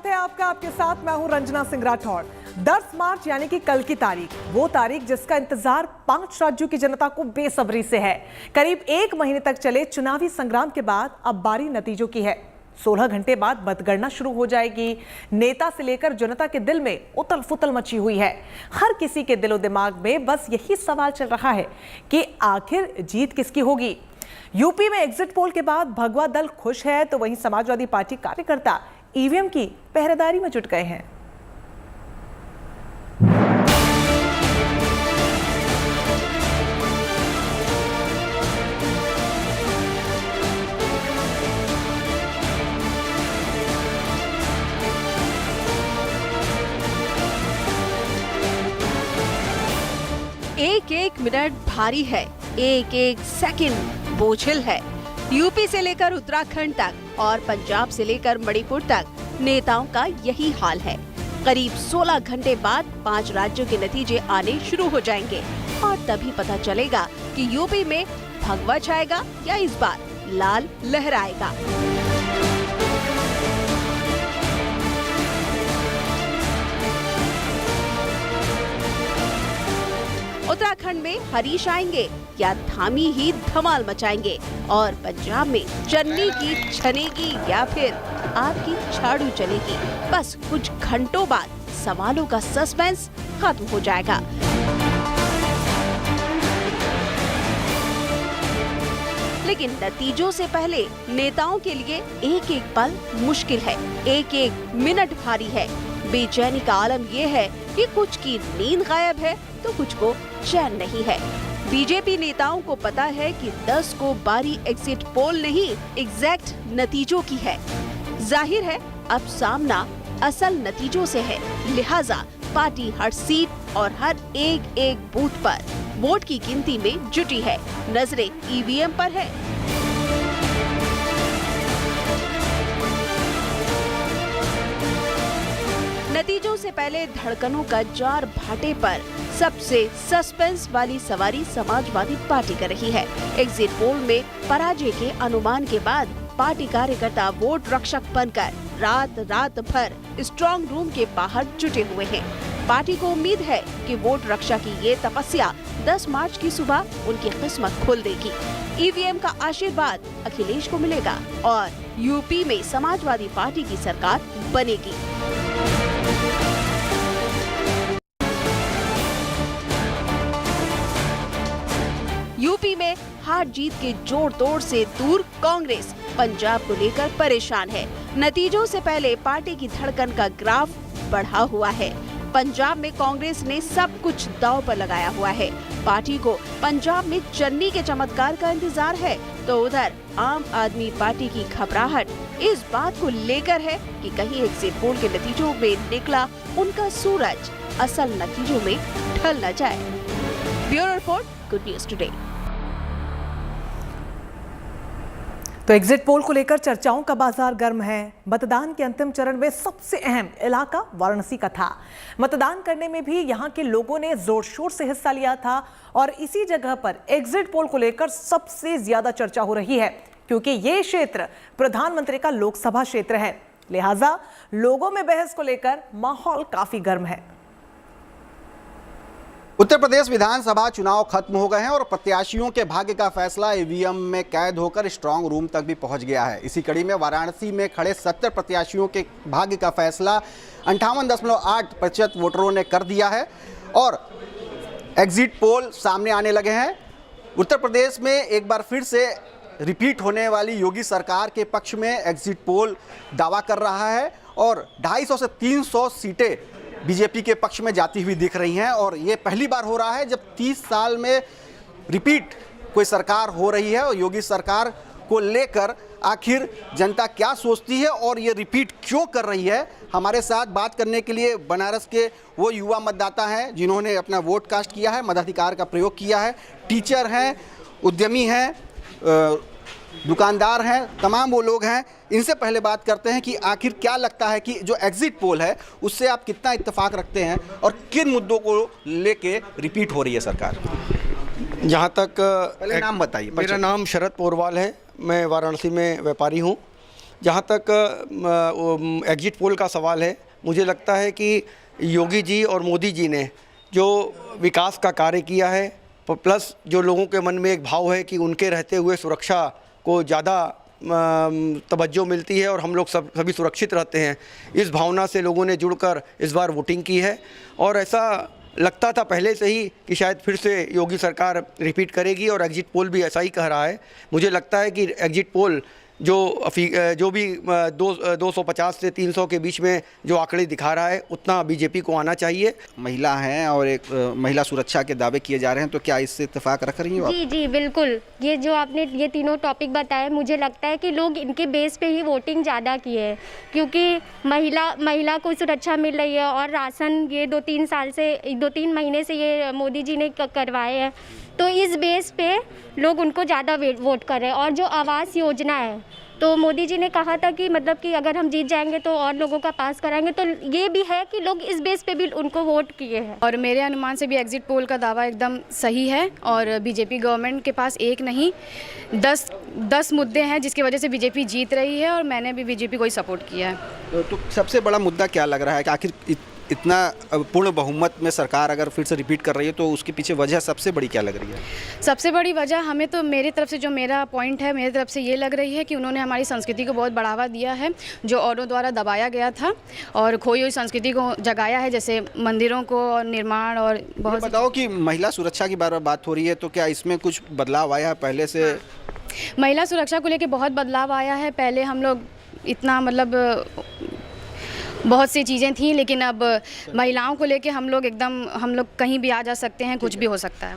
स्वागत है आपका। आपके साथ मैं हूं रंजना सिंह राठौड़। 10 मार्च यानी कि कल की तारीख, वो तारीख जिसका इंतजार 5 राज्यों की जनता को बेसब्री से है। करीब 1 महीने तक चले चुनावी संग्राम के बाद अब बारी नतीजों की है। 16 घंटे बाद मतगणना शुरू हो जाएगी। नेता से लेकर जनता के दिल में उथल फुथल मची हुई है। हर किसी के दिलो दिमाग में बस यही सवाल चल रहा है कि आखिर जीत किसकी होगी। यूपी में एग्जिट पोल के बाद भगवा दल खुश है, तो वहीं समाजवादी पार्टी कार्यकर्ता ईवीएम की पहरेदारी में जुट गए हैं। एक एक मिनट भारी है, एक एक सेकंड बोझिल है। यूपी से लेकर उत्तराखंड तक और पंजाब से लेकर मणिपुर तक नेताओं का यही हाल है। करीब 16 घंटे बाद 5 राज्यों के नतीजे आने शुरू हो जाएंगे और तभी पता चलेगा कि यूपी में भगवा छाएगा या इस बार लाल लहराएगा। उत्तराखंड में हरीश आएंगे या धामी ही धमाल मचाएंगे और पंजाब में चन्नी की छनेगी या फिर आपकी झाड़ू चलेगी। बस कुछ घंटों बाद सवालों का सस्पेंस खत्म हो जाएगा। लेकिन नतीजों से पहले नेताओं के लिए एक एक पल मुश्किल है, एक एक मिनट भारी है। बेचैनी का आलम ये है कि कुछ की नींद गायब है तो कुछ को चैन नहीं है। बीजेपी नेताओं को पता है कि 10 को बारी एग्जिट पोल नहीं, एग्जैक्ट नतीजों की है। जाहिर है अब सामना असल नतीजों से है, लिहाजा पार्टी हर सीट और हर एक एक बूथ पर वोट की गिनती में जुटी है। नजरें ईवीएम पर है। नतीजों से पहले धड़कनों का जार भाटे पर सबसे सस्पेंस वाली सवारी समाजवादी पार्टी कर रही है। एग्जिट पोल में पराजय के अनुमान के बाद पार्टी कार्यकर्ता वोट रक्षक बनकर रात भर स्ट्रांग रूम के बाहर जुटे हुए हैं। पार्टी को उम्मीद है कि वोट रक्षा की ये तपस्या 10 मार्च की सुबह उनकी किस्मत खोल देगी। ईवीएम का आशीर्वाद अखिलेश को मिलेगा और यूपी में समाजवादी पार्टी की सरकार बनेगी। यूपी में हार जीत के जोर तोड़ से दूर कांग्रेस पंजाब को लेकर परेशान है। नतीजों से पहले पार्टी की धड़कन का ग्राफ बढ़ा हुआ है। पंजाब में कांग्रेस ने सब कुछ दांव पर लगाया हुआ है। पार्टी को पंजाब में चन्नी के चमत्कार का इंतजार है, तो उधर आम आदमी पार्टी की घबराहट इस बात को लेकर है कि कहीं एग्जिट पोल के नतीजों में निकला उनका सूरज असल नतीजों में ढल न जाए। Bureau report, good news today. तो एग्जिट पोल को लेकर चर्चाओं का बाजार गर्म है। मतदान के अंतिम चरण में सबसे अहम इलाका वाराणसी का था। मतदान करने में भी यहां के लोगों ने जोर शोर से हिस्सा लिया था और इसी जगह पर एग्जिट पोल को लेकर सबसे ज्यादा चर्चा हो रही है, क्योंकि ये क्षेत्र प्रधानमंत्री का लोकसभा क्षेत्र है। लिहाजा लोगों में बहस को लेकर माहौल काफी गर्म है। उत्तर प्रदेश विधानसभा चुनाव खत्म हो गए हैं और प्रत्याशियों के भाग्य का फैसला ईवीएम में कैद होकर स्ट्रांग रूम तक भी पहुंच गया है। इसी कड़ी में वाराणसी में खड़े 70 प्रत्याशियों के भाग्य का फैसला 58.8% वोटरों ने कर दिया है और एग्जिट पोल सामने आने लगे हैं। उत्तर प्रदेश में एक बार फिर से रिपीट होने वाली योगी सरकार के पक्ष में एग्जिट पोल दावा कर रहा है और 250 से 300 सीटें बीजेपी के पक्ष में जाती हुई दिख रही हैं और ये पहली बार हो रहा है जब 30 साल में रिपीट कोई सरकार हो रही है। और योगी सरकार को लेकर आखिर जनता क्या सोचती है और ये रिपीट क्यों कर रही है, हमारे साथ बात करने के लिए बनारस के वो युवा मतदाता हैं जिन्होंने अपना वोट कास्ट किया है, मताधिकार का प्रयोग किया है, टीचर हैं, उद्यमी हैं, दुकानदार हैं, तमाम वो लोग हैं। इनसे पहले बात करते हैं कि आखिर क्या लगता है कि जो एग्जिट पोल है उससे आप कितना इत्तेफाक रखते हैं और किन मुद्दों को लेके रिपीट हो रही है सरकार। जहाँ तक पहले नाम बताइए। मेरा नाम शरद पोरवाल है, मैं वाराणसी में व्यापारी हूँ। जहाँ तक एग्जिट पोल का सवाल है, मुझे लगता है कि योगी जी और मोदी जी ने जो विकास का कार्य किया है, प्लस जो लोगों के मन में एक भाव है कि उनके रहते हुए सुरक्षा को ज़्यादा तवज्जो मिलती है और हम लोग सभी सुरक्षित रहते हैं, इस भावना से लोगों ने जुड़कर इस बार वोटिंग की है। और ऐसा लगता था पहले से ही कि शायद फिर से योगी सरकार रिपीट करेगी और एग्जिट पोल भी ऐसा ही कह रहा है। मुझे लगता है कि एग्जिट पोल जो भी 250 से 300 के बीच में जो आंकड़े दिखा रहा है, उतना बीजेपी को आना चाहिए। महिला हैं और एक महिला सुरक्षा के दावे किए जा रहे हैं, तो क्या इससे इत्तेफाक रख रही हो आप? जी जी बिल्कुल, ये जो आपने ये तीनों टॉपिक बताए, मुझे लगता है कि लोग इनके बेस पे ही वोटिंग ज़्यादा किए हैं, क्योंकि महिला को सुरक्षा मिल रही है और राशन ये 2-3 महीने से ये मोदी जी ने करवाए हैं, तो इस बेस पे लोग उनको ज़्यादा वोट कर रहे हैं। और जो आवास योजना है, तो मोदी जी ने कहा था कि मतलब कि अगर हम जीत जाएंगे तो और लोगों का पास कराएंगे, तो ये भी है कि लोग इस बेस पे भी उनको वोट किए हैं। और मेरे अनुमान से भी एग्जिट पोल का दावा एकदम सही है और बीजेपी गवर्नमेंट के पास एक नहीं 10 मुद्दे हैं जिसकी वजह से बीजेपी जीत रही है और मैंने भी बीजेपी को ही सपोर्ट किया है। तो सबसे बड़ा मुद्दा क्या लग रहा है कि आखिर इतना पूर्ण बहुमत में सरकार अगर फिर से रिपीट कर रही है, तो उसके पीछे वजह सबसे बड़ी क्या लग रही है? सबसे बड़ी वजह हमें तो मेरी तरफ से जो मेरा पॉइंट है, मेरी तरफ से ये लग रही है कि उन्होंने हमारी संस्कृति को बहुत बढ़ावा दिया है, जो औरों द्वारा दबाया गया था और खोई हुई संस्कृति को जगाया है, जैसे मंदिरों को और निर्माण। और बहुत बताओ कि महिला सुरक्षा की बात हो रही है, तो क्या इसमें कुछ बदलाव आया है पहले से? महिला सुरक्षा को लेकर बहुत बदलाव आया है। पहले हम लोग इतना बहुत सी चीज़ें थी, लेकिन अब महिलाओं को लेके हम लोग कहीं भी आ जा सकते हैं, कुछ भी हो सकता है।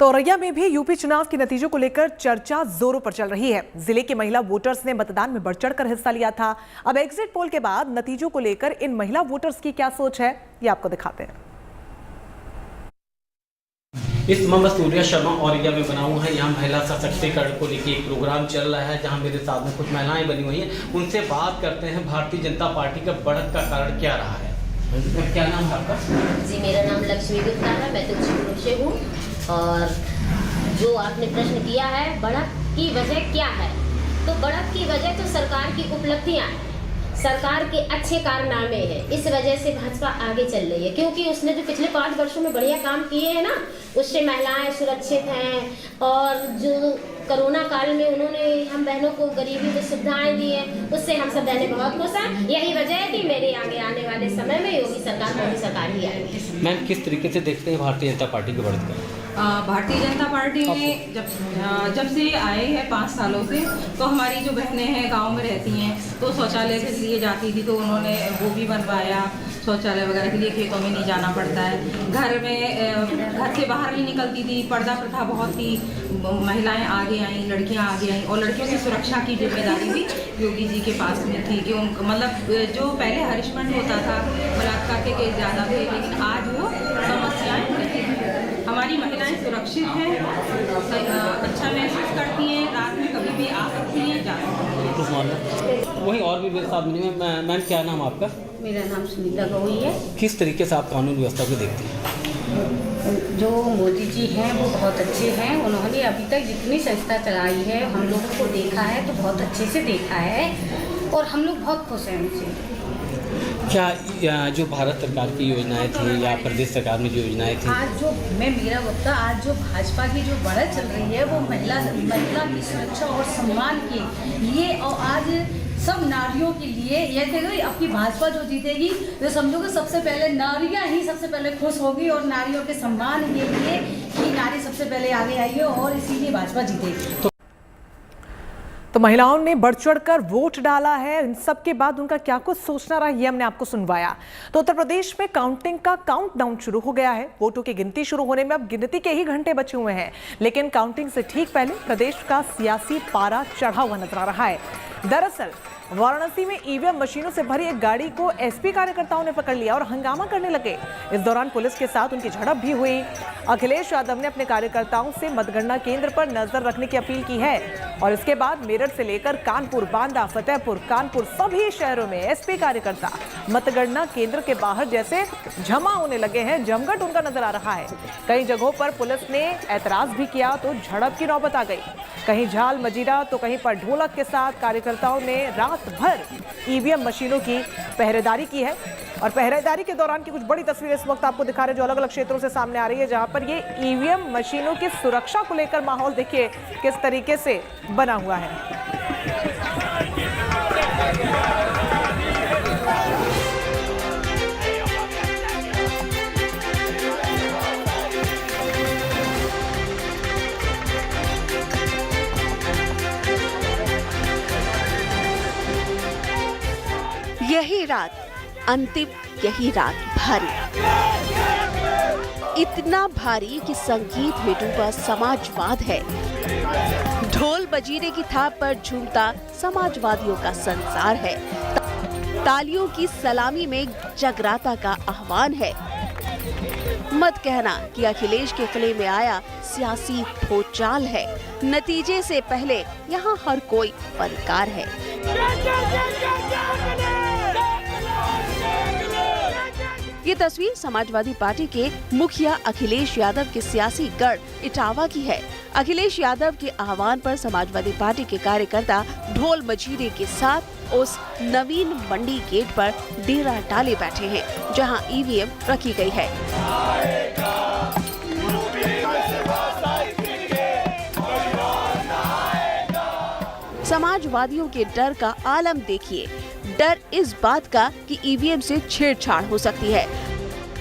तो औरैया में भी यूपी चुनाव के नतीजों को लेकर चर्चा जोरों पर चल रही है। जिले के महिला वोटर्स ने मतदान में बढ़ चढ़कर हिस्सा लिया था। अब एग्जिट पोल के बाद नतीजों को लेकर इन महिला वोटर्स की क्या सोच है, ये आपको दिखाते हैं। इस मैं सूर्या शर्मा औरैया में बना हुआ है। यहाँ महिला सशक्तिकरण को लेकर एक प्रोग्राम चल रहा है, जहाँ मेरे साथ में कुछ महिलाएं बनी हुई हैं। उनसे बात करते हैं, भारतीय जनता पार्टी का बढ़त का कारण क्या रहा है। क्या नाम है आपका? जी, मेरा नाम लक्ष्मी गुप्ता है, मैं तुलसीपुर से हूँ। और जो आपने प्रश्न किया है बढ़त की वजह क्या है, तो बढ़त की वजह तो सरकार की उपलब्धियाँ हैं, सरकार के अच्छे कारनामे हैं, इस वजह से भाजपा आगे चल रही है। क्योंकि उसने जो पिछले 5 वर्षों में बढ़िया काम किए हैं ना, उससे महिलाएं सुरक्षित हैं। और जो कोरोना काल में उन्होंने हम बहनों को गरीबी में सुविधाएं दी हैं, उससे हम सब बहनें बहुत खुश हैं। यही वजह है कि मेरे आगे आने वाले समय में योगी सरकार, मोदी सरकार ही आएगी। मैम, किस तरीके से देखते हैं भारतीय जनता पार्टी की बढ़त का? भारतीय जनता पार्टी में जब से आए हैं 5 सालों से, तो हमारी जो बहनें हैं गांव में रहती हैं, तो शौचालय के लिए जाती थी, तो उन्होंने वो भी बनवाया। शौचालय वगैरह के लिए खेतों में नहीं जाना पड़ता है। घर से बाहर नहीं निकलती थी, पर्दा प्रथा बहुत थी, महिलाएं आगे आईं, लड़कियां आगे आईं। और लड़कियों की सुरक्षा की जिम्मेदारी भी योगी जी के पास में थी कि उनको जो पहले हरिशमेंट होता था, बलात्कार के केस ज़्यादा थे, लेकिन आज वो समस्याएँ नहीं हैं। हमारी महिलाएं सुरक्षित हैं, अच्छा महसूस करती हैं, रात में कभी भी आ सकती हैं, जा सकती हैं। वही और भी मेरे साथ मिली। मैम, क्या नाम आपका? मेरा नाम सुनीता गवई है। किस तरीके से आप कानून व्यवस्था को देखती हैं? जो मोदी जी हैं वो बहुत अच्छे हैं। उन्होंने अभी तक जितनी संस्था चलाई है, हम लोगों को देखा है तो बहुत अच्छे से देखा है और हम लोग बहुत खुश हैं उनसे। क्या जो भारत सरकार की योजनाएं थी या प्रदेश सरकार में जो योजनाएं थी, आज जो आज जो भाजपा की जो बढ़त चल रही है, वो महिला की सुरक्षा और सम्मान के लिए, और आज सब नारियों के लिए ये देखो, आपकी भाजपा जो जीतेगी तो समझो कि सबसे पहले नारियां ही सबसे पहले खुश होगी और नारियों के सम्मान के लिए कि नारी सबसे पहले आगे आई है और इसीलिए भाजपा जीतेगी। तो महिलाओं ने बढ़ चढ़कर वोट डाला है। इन सब के बाद उनका क्या कुछ सोचना रहा, ये हमने आपको सुनवाया। तो उत्तर प्रदेश में काउंटिंग का काउंटडाउन शुरू हो गया है। वोटों की गिनती शुरू होने में अब गिनती के ही घंटे बचे हुए हैं, लेकिन काउंटिंग से ठीक पहले प्रदेश का सियासी पारा चढ़ा हुआ नजर आ रहा है। दरअसल वाराणसी में ईवीएम मशीनों से भरी एक गाड़ी को एसपी कार्यकर्ताओं ने पकड़ लिया और हंगामा करने लगे। इस दौरान पुलिस के साथ उनकी झड़प भी हुई। अखिलेश यादव ने अपने कार्यकर्ताओं से मतगणना केंद्र पर नजर रखने की अपील की है और इसके बाद मेरठ से लेकर कानपुर, बांदा, फतेहपुर, कानपुर सभी शहरों में एसपी कार्यकर्ता मतगणना केंद्र के बाहर जैसे जमा होने लगे हैं। जमघट उनका नजर आ रहा है। कई जगहों पर पुलिस ने ऐतराज भी किया तो झड़प की नौबत आ गई। कहीं झाल मजीरा तो कहीं पर ढोलक के साथ कार्यकर्ताओं ने रात भर ईवीएम मशीनों की पहरेदारी की है और पहरेदारी के दौरान की कुछ बड़ी तस्वीरें इस वक्त आपको दिखा रहे हैं जो अलग अलग क्षेत्रों से सामने आ रही है, जहां पर ये ईवीएम मशीनों की सुरक्षा को लेकर माहौल देखिए किस तरीके से बना हुआ है। यही रात अंतिम, यही रात भारी, इतना भारी कि संगीत में डूबा समाजवाद है। ढोल बजीरे की थाप पर झूमता समाजवादियों का संसार है। तालियों की सलामी में जगराता का आह्वान है। मत कहना कि अखिलेश के किले में आया सियासी भूचाल है। नतीजे से पहले यहाँ हर कोई फनकार है। ये तस्वीर समाजवादी पार्टी के मुखिया अखिलेश यादव के सियासी गढ़ इटावा की है। अखिलेश यादव के आह्वान पर समाजवादी पार्टी के कार्यकर्ता ढोल मजीरे के साथ उस नवीन मंडी गेट पर डेरा डाले बैठे हैं, जहां ईवीएम रखी गई है। समाजवादियों के डर का आलम देखिए। डर इस बात का कि ईवीएम से छेड़छाड़ हो सकती है।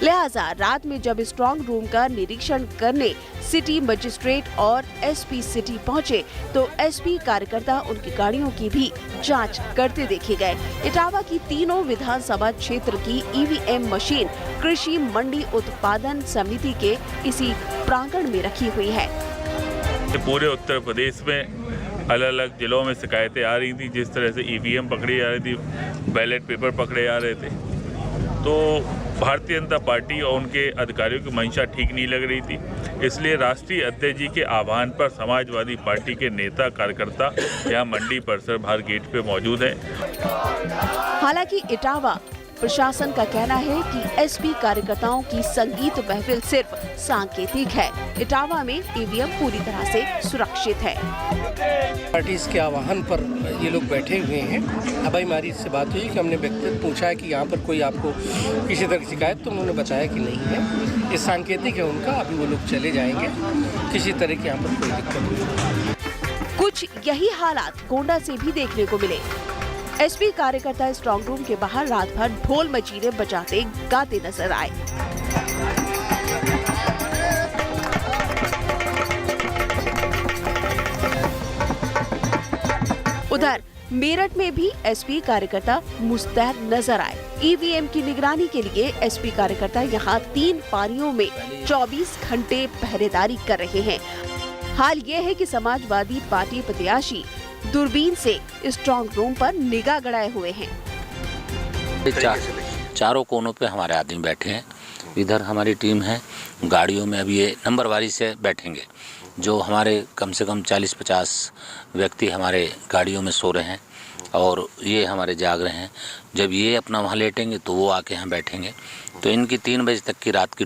लिहाजा रात में जब स्ट्रांग रूम का निरीक्षण करने सिटी मजिस्ट्रेट और एसपी सिटी पहुंचे तो एसपी कार्यकर्ता उनकी गाड़ियों की भी जांच करते देखे गए। इटावा की तीनों विधानसभा क्षेत्र की ईवीएम मशीन कृषि मंडी उत्पादन समिति के इसी प्रांगण में रखी हुई है। पूरे उत्तर प्रदेश में अलग अलग जिलों में शिकायतें आ रही थी, जिस तरह से ईवीएम पकड़ी जा रही थी, बैलेट पेपर पकड़े जा रहे थे, तो भारतीय जनता पार्टी और उनके अधिकारियों की मंशा ठीक नहीं लग रही थी। इसलिए राष्ट्रीय अध्यक्ष जी के आह्वान पर समाजवादी पार्टी के नेता कार्यकर्ता यहाँ मंडी परिसर बाहर गेट पे मौजूद हैं। हालांकि इटावा प्रशासन का कहना है कि एसपी कार्यकर्ताओं की संगीत महफिल सिर्फ सांकेतिक है। इटावा में ईवीएम पूरी तरह से सुरक्षित है। पार्टी के आह्वान पर ये लोग बैठे हुए हैं। अब हमारी इससे बात हुई कि हमने व्यक्तिगत पूछा है कि यहाँ पर कोई आपको किसी तरह की शिकायत, तो उन्होंने बताया कि नहीं है। ये सांकेतिक है उनका, अभी वो लोग चले जाएंगे। किसी तरह की यहाँ पर कोई दिक्कत नहीं। कुछ यही हालात गोंडा से भी देखने को मिले। एसपी कार्यकर्ता स्ट्रांग रूम के बाहर रात भर ढोल मजीरे बजाते गाते नजर आए। उधर मेरठ में भी एसपी कार्यकर्ता मुस्तैद नजर आए। ईवीएम की निगरानी के लिए एसपी कार्यकर्ता यहाँ 3 पारियों में 24 घंटे पहरेदारी कर रहे हैं। हाल ये है कि समाजवादी पार्टी प्रत्याशी दूरबीन से स्ट्रांग रूम पर निगाह गड़ाए हुए हैं। चारों कोनों पे हमारे आदमी बैठे हैं। इधर हमारी टीम है, गाड़ियों में अभी ये नंबरवारी से बैठेंगे। जो हमारे कम से कम 40-50 व्यक्ति हमारे गाड़ियों में सो रहे हैं और ये हमारे जाग रहे हैं। जब ये अपना वहाँ लेटेंगे तो वो आके यहाँ बैठेंगे। तो इनकी 3 बजे तक की रात की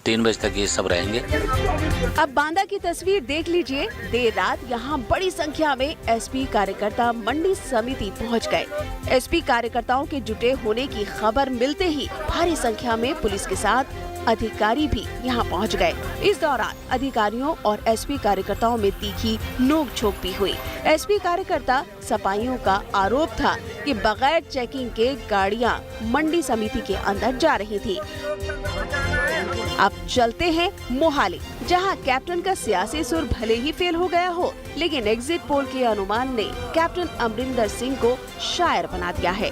3 बजे तक ये सब रहेंगे। अब बांदा की तस्वीर देख लीजिए। देर रात यहाँ बड़ी संख्या में एसपी कार्यकर्ता मंडी समिति पहुँच गए। एसपी कार्यकर्ताओं के जुटे होने की खबर मिलते ही भारी संख्या में पुलिस के साथ अधिकारी भी यहाँ पहुँच गए। इस दौरान अधिकारियों और एसपी कार्यकर्ताओं में तीखी नोक-झोंक भी हुई। एसपी कार्यकर्ता सपाइयों का आरोप था कि बगैर चेकिंग के गाड़ियाँ मंडी समिति के अंदर जा रही थी। अब चलते हैं मोहाली, जहां कैप्टन का सियासी सुर भले ही फेल हो गया हो, लेकिन एग्जिट पोल के अनुमान ने कैप्टन अमरिंदर सिंह को शायर बना दिया है।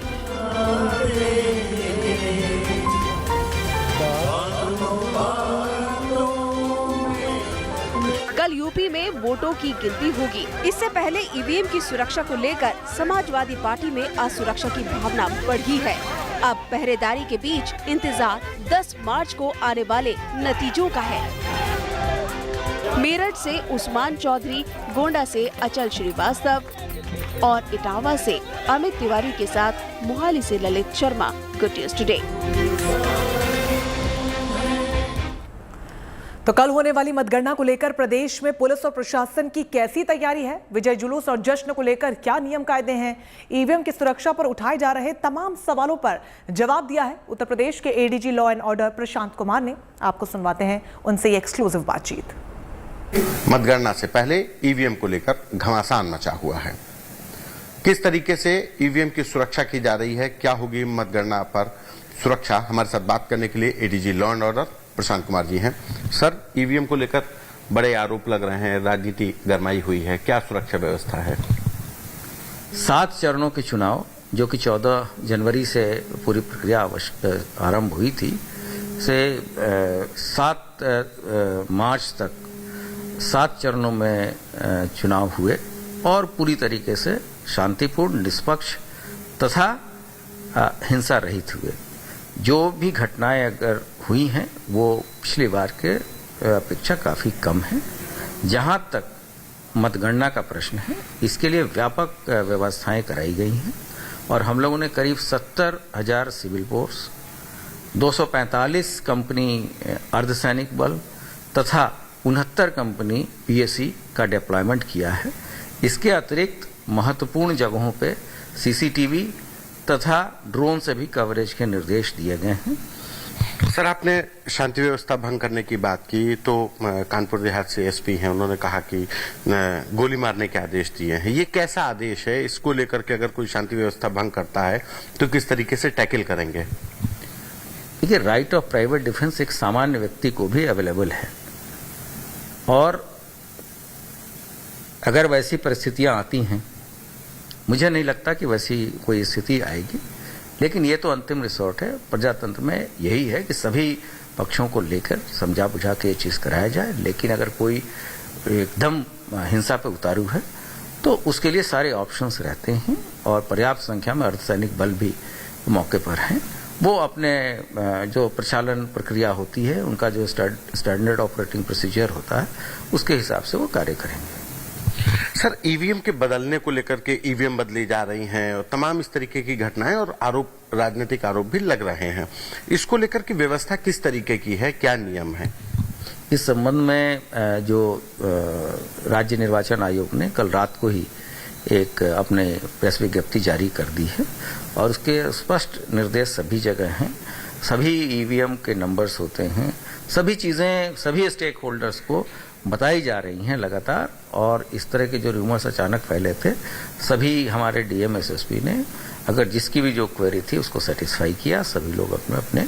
कल यूपी में वोटों की गिनती होगी। इससे पहले ईवीएम की सुरक्षा को लेकर समाजवादी पार्टी में असुरक्षा की भावना बढ़ी है। अब पहरेदारी के बीच इंतजार 10 मार्च को आने वाले नतीजों का है। मेरठ से उस्मान चौधरी, गोंडा से अचल श्रीवास्तव और इटावा से अमित तिवारी के साथ मोहाली से Lalit Sharma, good news today. तो कल होने वाली मतगणना को लेकर प्रदेश में पुलिस और प्रशासन की कैसी तैयारी है? विजय जुलूस और जश्न को लेकर क्या नियम कायदे हैं? ईवीएम की सुरक्षा पर उठाए जा रहे तमाम सवालों पर जवाब दिया है उत्तर प्रदेश के ADG law and order Prashant Kumar ने। आपको सुनवाते हैं उनसे ये एक्सक्लूसिव बातचीत। मतगणना से पहले ईवीएम को लेकर घमासान मचा हुआ है। किस तरीके से ईवीएम की सुरक्षा की जा रही है, क्या होगी मतगणना पर सुरक्षा, हमारे साथ बात करने के लिए ADG law and order Prashant Kumar ji हैं। सर, ईवीएम को लेकर बड़े आरोप लग रहे हैं, राजनीति गरमाई हुई है, क्या सुरक्षा व्यवस्था है? 7 चरणों के चुनाव जो कि 14 जनवरी से पूरी प्रक्रिया आरंभ हुई थी से 7 मार्च तक 7 चरणों में चुनाव हुए और पूरी तरीके से शांतिपूर्ण, निष्पक्ष तथा हिंसा रहित हुए। जो भी घटनाएं अगर हुई हैं वो पिछली बार के अपेक्षा काफ़ी कम है। जहां तक मतगणना का प्रश्न है, इसके लिए व्यापक व्यवस्थाएं कराई गई हैं और हम लोगों ने करीब 70,000 सिविल फोर्स, 245 कंपनी अर्धसैनिक बल तथा 69 कंपनी पीएसी का डिप्लॉयमेंट किया है। इसके अतिरिक्त महत्वपूर्ण जगहों पे सीसीटीवी तथा ड्रोन से भी कवरेज के निर्देश दिए गए हैं। सर, आपने शांति व्यवस्था भंग करने की बात की तो कानपुर देहात से एसपी हैं, उन्होंने कहा कि गोली मारने के आदेश दिए हैं। ये कैसा आदेश है? इसको लेकर के अगर कोई शांति व्यवस्था भंग करता है तो किस तरीके से टैकल करेंगे? देखिए, राइट ऑफ प्राइवेट डिफेंस एक सामान्य व्यक्ति को भी अवेलेबल है और अगर वैसी परिस्थितियां आती हैं, मुझे नहीं लगता कि वैसी कोई स्थिति आएगी, लेकिन ये तो अंतिम रिसोर्ट है। प्रजातंत्र में यही है कि सभी पक्षों को लेकर समझा बुझा के ये चीज़ कराया जाए, लेकिन अगर कोई एकदम हिंसा पे उतारू है तो उसके लिए सारे ऑप्शंस रहते हैं और पर्याप्त संख्या में अर्धसैनिक बल भी मौके पर हैं। वो अपने जो प्रचालन प्रक्रिया होती है, उनका जो स्टैंडर्ड ऑपरेटिंग प्रोसीजर होता है, उसके हिसाब से वो कार्य करेंगे। सर, ईवीएम के बदलने को लेकर के ईवीएम बदली जा रही हैं और तमाम इस तरीके की घटनाएं और आरोप, राजनीतिक आरोप भी लग रहे हैं। इसको लेकर की व्यवस्था किस तरीके की है, क्या नियम है? इस संबंध में जो राज्य निर्वाचन आयोग ने कल रात को ही एक अपने प्रेस विज्ञप्ति जारी कर दी है और उसके स्पष्ट निर्देश सभी जगह हैं। सभी ईवीएम के नंबर्स होते हैं, सभी चीज़ें सभी स्टेक होल्डर्स को बताई जा रही हैं लगातार। और इस तरह के जो रूमर्स अचानक फैले थे, सभी हमारे डीएम एसएसपी ने अगर जिसकी भी जो क्वेरी थी उसको सेटिस्फाई किया, सभी लोग अपने अपने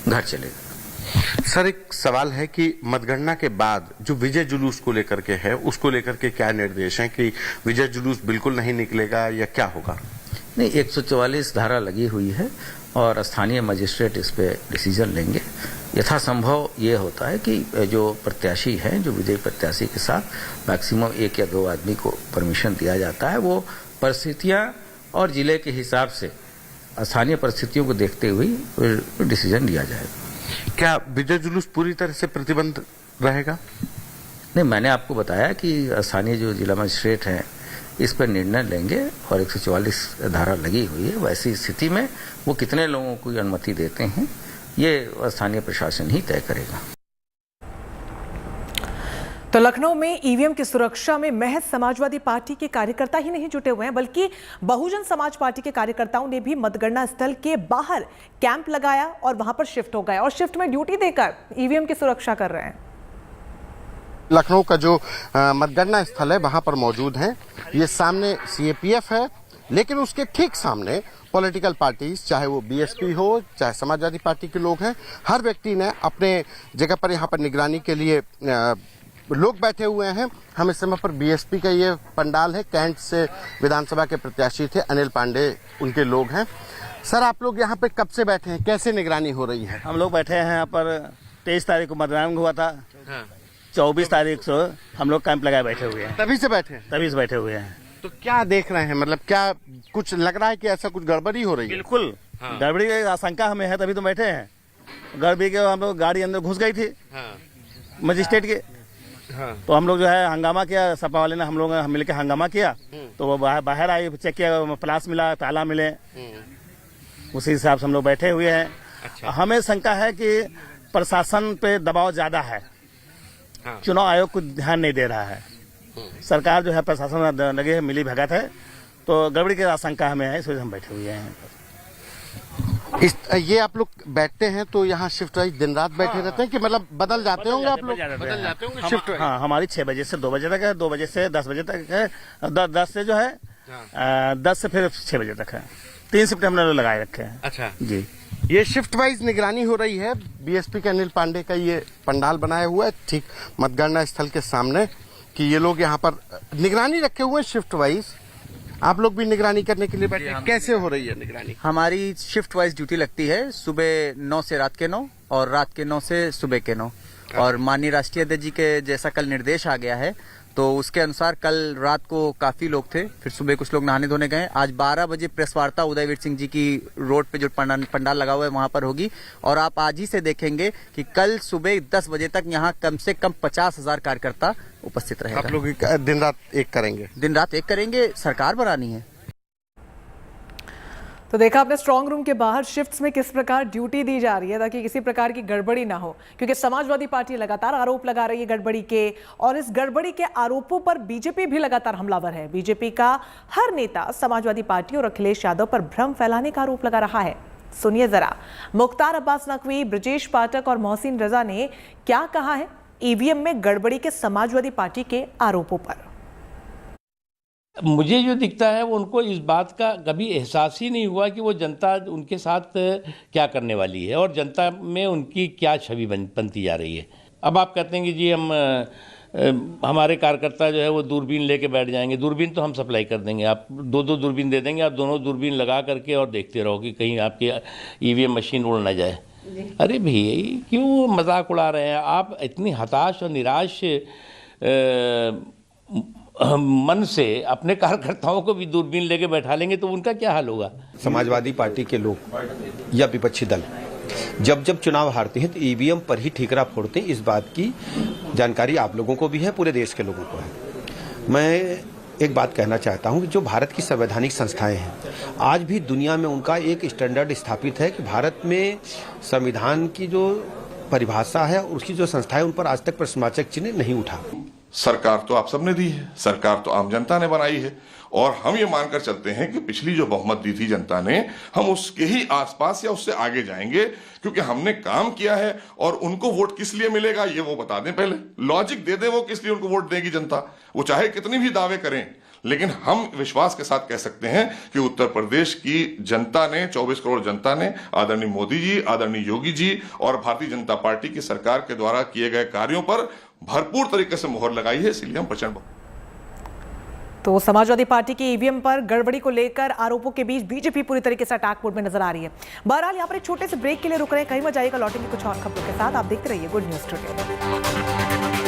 घर चले गए। सर, एक सवाल है कि मतगणना के बाद जो विजय जुलूस को लेकर के है, उसको लेकर के क्या निर्देश हैं कि विजय जुलूस बिल्कुल नहीं निकलेगा या क्या होगा? नहीं, 144 धारा लगी हुई है और स्थानीय मजिस्ट्रेट इस पे डिसीजन लेंगे। यथासंभव ये होता है कि जो प्रत्याशी हैं, जो विजयी प्रत्याशी के साथ मैक्सिमम 1 या 2 आदमी को परमिशन दिया जाता है, वो परिस्थितियां और जिले के हिसाब से स्थानीय परिस्थितियों को देखते हुए डिसीजन लिया जाएगा। क्या विजय जुलूस पूरी तरह से प्रतिबंध रहेगा? नहीं, मैंने आपको बताया कि स्थानीय जो जिला मजिस्ट्रेट हैं इस पर निर्णय लेंगे और 144 धारा लगी हुई है। वैसी स्थिति में वो कितने लोगों को अनुमति देते हैं, ये स्थानीय प्रशासन ही तय करेगा। तो लखनऊ में ईवीएम की सुरक्षा में महज समाजवादी पार्टी के कार्यकर्ता ही नहीं जुटे हुए हैं, बल्कि बहुजन समाज पार्टी के कार्यकर्ताओं ने भी मतगणना स्थल के बाहर कैंप लगाया और वहां पर शिफ्ट हो गए और शिफ्ट में ड्यूटी देकर ईवीएम की सुरक्षा कर रहे हैं। लखनऊ का जो मतगणना स्थल है वहां पर मौजूद हैं। ये सामने सीएपीएफ है, लेकिन उसके ठीक सामने पॉलिटिकल पार्टीज, चाहे वो बीएसपी हो, चाहे समाजवादी पार्टी के लोग हैं, हर व्यक्ति ने अपने जगह पर यहाँ पर निगरानी के लिए लोग बैठे हुए हैं। हम इस समय पर बीएसपी का ये पंडाल है, कैंट से विधानसभा के प्रत्याशी थे अनिल पांडे, उनके लोग हैं। सर, आप लोग यहाँ पे कब से बैठे हैं, कैसे निगरानी हो रही है? हम लोग बैठे हैं यहाँ पर 23 तारीख को मतदान हुआ था। 24 तारीख से हम लोग कैंप लगाए बैठे हुए हैं। तभी से बैठे हैं? तभी से बैठे हुए हैं। तो क्या देख रहे हैं, मतलब क्या कुछ लग रहा है कि ऐसा कुछ गड़बड़ी हो रही है? बिल्कुल गड़बड़ी की आशंका हमें है, तभी तो बैठे हैं। गड़बड़ी के हम लोग गाड़ी अंदर घुस गई थी मजिस्ट्रेट के, तो हम लोग जो है हंगामा किया, सपा वाले ने हम लोग मिलकर हंगामा किया, तो वो बाहर आई, चेक किया, प्लास मिला, ताला मिले, उसी हिसाब से हम लोग बैठे हुए हैं। अच्छा। हमें शंका है कि प्रशासन पे दबाव ज्यादा है, चुनाव आयोग कुछ ध्यान नहीं दे रहा है, सरकार जो है प्रशासन लगे है, मिली भगत है, तो गड़बड़ी की आशंका हमें है, इस वजह से हम बैठे हुए हैं। ये आप लोग बैठते हैं तो यहाँ शिफ्ट वाइज दिन रात बैठे रहते हैं कि मतलब बदल जाते होंगे आप लोग? बदल जाते होंगे शिफ्ट? हाँ, हमारी 6 बजे से 2 बजे तक है, 2 बजे से 10 बजे तक है, 10 से जो है 10 से फिर 6 बजे तक है। 3 शिफ्ट हमने लगाए रखे हैं। अच्छा जी, ये शिफ्ट वाइज निगरानी हो रही है। बीएसपी के अनिल पांडे का ये पंडाल बनाया हुआ है ठीक मतगणना स्थल के सामने, कि ये लोग यहाँ पर निगरानी रखे हुए हैं शिफ्ट वाइज। आप लोग भी निगरानी करने के लिए बैठे हैं, कैसे हो रही है निगरानी? हमारी शिफ्ट वाइज ड्यूटी लगती है, सुबह 9 से रात के 9 और रात के 9 से सुबह के 9। और माननीय राष्ट्रीय अध्यक्ष जी के जैसा कल निर्देश आ गया है, तो उसके अनुसार कल रात को काफी लोग थे, फिर सुबह कुछ लोग नहाने धोने गए। आज 12 बजे प्रेस वार्ता उदयवीर सिंह जी की रोड पे जो पंडाल लगा हुआ है वहां पर होगी, और आप आज ही से देखेंगे कि कल सुबह 10 बजे तक यहाँ कम से कम 50,000 कार्यकर्ता उपस्थित रहेगा। आप लोग दिन रात एक करेंगे? दिन रात एक करेंगे, सरकार बनानी है। तो देखा आपने स्ट्रांग रूम के बाहर शिफ्ट्स में किस प्रकार ड्यूटी दी जा रही है ताकि किसी प्रकार की गड़बड़ी ना हो, क्योंकि समाजवादी पार्टी लगातार आरोप लगा रही है गड़बड़ी के, और इस गड़बड़ी के आरोपों पर बीजेपी भी लगातार हमलावर है। बीजेपी का हर नेता समाजवादी पार्टी और अखिलेश यादव पर भ्रम फैलाने का आरोप लगा रहा है। सुनिए जरा, मुख्तार अब्बास नकवी, ब्रजेश पाठक और मोहसिन रजा ने क्या कहा है ईवीएम में गड़बड़ी के समाजवादी पार्टी के आरोपों पर। मुझे जो दिखता है वो उनको इस बात का कभी एहसास ही नहीं हुआ कि वो जनता उनके साथ क्या करने वाली है और जनता में उनकी क्या छवि बनती जा रही है। अब आप कहते हैं कि जी हमारे कार्यकर्ता जो है वो दूरबीन लेके बैठ जाएंगे। दूरबीन तो हम सप्लाई कर देंगे, आप 2-2 दूरबीन दे देंगे, आप दोनों दूरबीन लगा करके और देखते रहो कि कहीं आपकी ईवीएम मशीन उड़ ना जाए। अरे भैया क्यों मजाक उड़ा रहे हैं आप? इतनी हताश और निराश मन से अपने कार्यकर्ताओं को भी दूरबीन लेके बैठा लेंगे तो उनका क्या हाल होगा? समाजवादी पार्टी के लोग या विपक्षी दल जब जब चुनाव हारते हैं तो ईवीएम पर ही ठीकरा फोड़ते हैं, इस बात की जानकारी आप लोगों को भी है, पूरे देश के लोगों को है। मैं एक बात कहना चाहता हूं कि जो भारत की संवैधानिक संस्थाएं हैं, आज भी दुनिया में उनका एक स्टैंडर्ड स्थापित है कि भारत में संविधान की जो परिभाषा है और उसकी जो संस्थाएं, उन पर आज तक प्रश्नवाचक चिन्ह नहीं उठा। सरकार तो आप सबने दी है, सरकार तो आम जनता ने बनाई है, और हम ये मानकर चलते हैं कि पिछली जो बहुमत दी थी जनता ने, हम उसके ही आसपास या उससे आगे जाएंगे, क्योंकि हमने काम किया है। और उनको वोट किस लिए मिलेगा ये वो बता दें, पहले लॉजिक दे दें वो किस लिए उनको वोट देगी जनता। वो चाहे कितनी भी दावे करें, लेकिन हम विश्वास के साथ कह सकते हैं कि उत्तर प्रदेश की जनता ने, 24 करोड़ जनता ने आदरणीय मोदी जी, आदरणीय योगी जी और भारतीय जनता पार्टी की सरकार के द्वारा किए गए कार्यों पर भरपूर तरीके से मोहर लगाई है, इसलिए हम प्रचंड। तो समाजवादी पार्टी की ईवीएम पर गड़बड़ी को लेकर आरोपों के बीच बीजेपी पूरी तरीके से अटैक मोड में नजर आ रही है। बहरहाल यहाँ पर एक छोटे से ब्रेक के लिए रुक रहे हैं, कहीं मत जाइएगा, लौटेंगे कुछ और खबरों के साथ। आप देखते रहिए गुड न्यूज स्टूडियो।